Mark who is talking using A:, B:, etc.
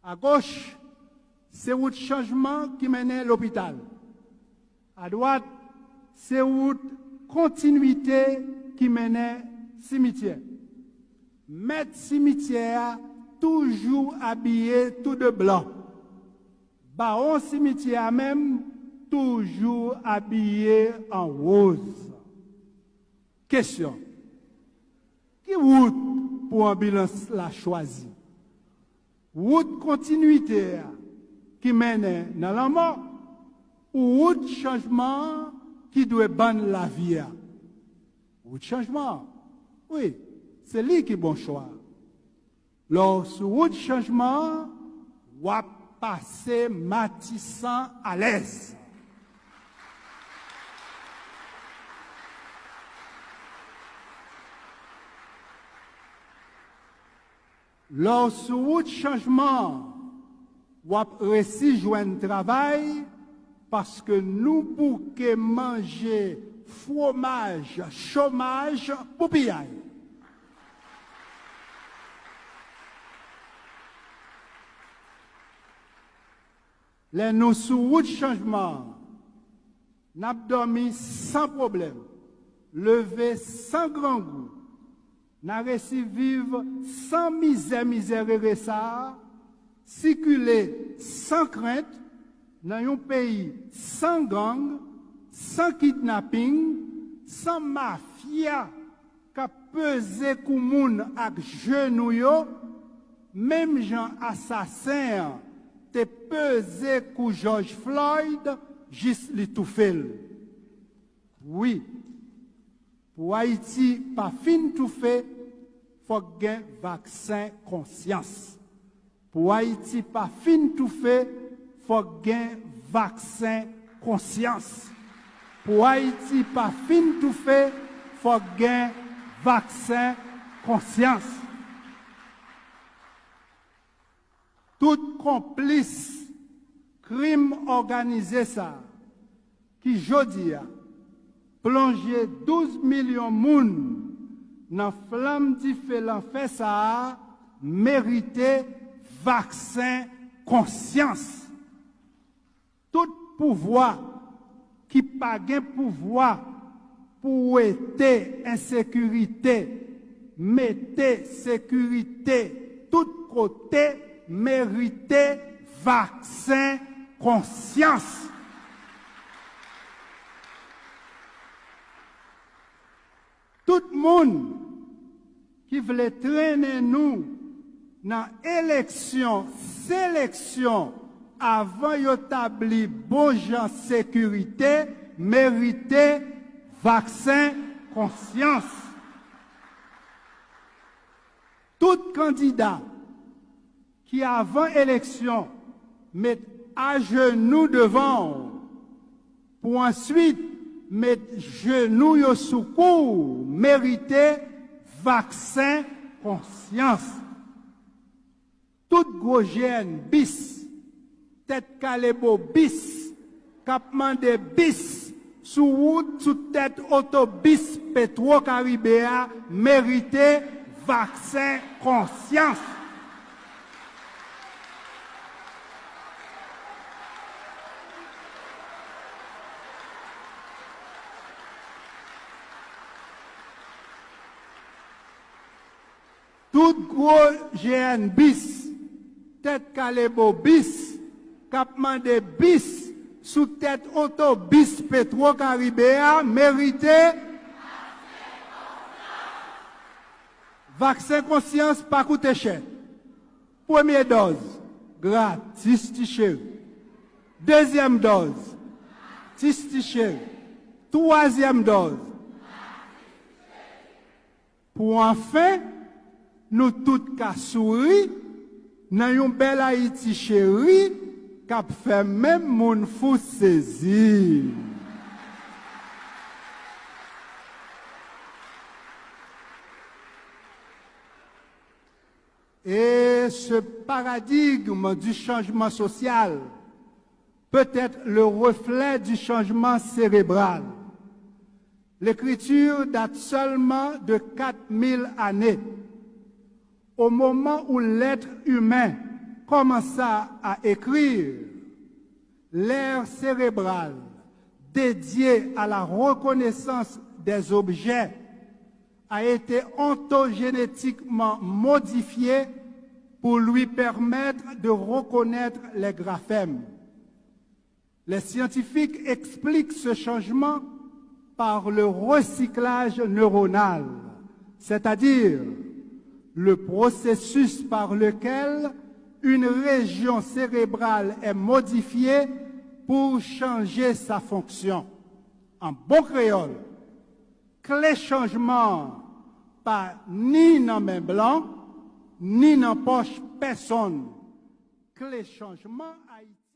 A: À gauche, c'est route changement qui mène l'hôpital. À droite, c'est route continuité qui mène cimetière. Mettre cimetière toujours habillé tout de blanc. Baron cimetière même toujours habillé en rose. Question. Qui route pour ambulance la choisi? Route continuité qui mène dans la mort ou route changement qui doit banner la vie? Route changement. Oui, c'est lui qui est bon choix. Lorsque route changement, on va passer matissant à l'aise. Lorsque route changement, on va réussir joindre travail parce que nous bouquons manger fromage, chômage pour pillaille. Les nous sous route changement, n'a dormi sans problème, levé sans grand goût, n'a réussi vivre sans misère et ça, circuler sans crainte dans un pays sans gang, sans kidnapping, sans mafia qui pesé comme moun ak genou yo, même gens assassins te pesé kou George Floyd juste li tout fait. Oui, pour Haïti pas fin tout fait, faut gen vaccin conscience. Pour Haïti pas fin tout fait, faut gen vaccin conscience. Pour Haïti pas fin tout fait, faut gen vaccin conscience. Tout complice crime organisé ça qui jodi a plongé 12 millions de moun dans flamme différent fait ça mérité vaccin conscience. Tout pouvoir qui pas gain pouvoir pour aider insécurité, mettez sécurité tout côté, mérité vaccin conscience. Tout le monde qui voulait traîner nous dans élection, sélection, avant d'établir bon genre sécurité, mérité vaccin conscience. Tout candidat qui avant élection met à genoux devant pour ensuite mettre genoux yo sous cou, mérité vaccin conscience. Tout gros gène bis, tête calébo bis, capement de bis, sous route, sous tête autobus Petro-Caribéa, mérité vaccin conscience. Tout gros GN bis, tête calébo bis, capement de bis, sous tête autobus Petro-Caribéa, mérité vaccin conscience pas coûté cher. Première dose, gratis t-shirt. Deuxième dose, t-shirt. Troisième dose. Pour enfin, nous tous qu'à sourire, dans un bel Haïti chéri, qu'a fait même mon fou saisir. Et ce paradigme du changement social peut être le reflet du changement cérébral. L'écriture date seulement de 4000 années. Au moment où l'être humain commença à écrire, l'aire cérébrale dédiée à la reconnaissance des objets a été ontogénétiquement modifiée pour lui permettre de reconnaître les graphèmes. Les scientifiques expliquent ce changement par le recyclage neuronal, c'est-à-dire le processus par lequel une région cérébrale est modifiée pour changer sa fonction. En bon créole, clé changement pas ni dans main blanc, ni dans poche personne. Clé changement Haïti.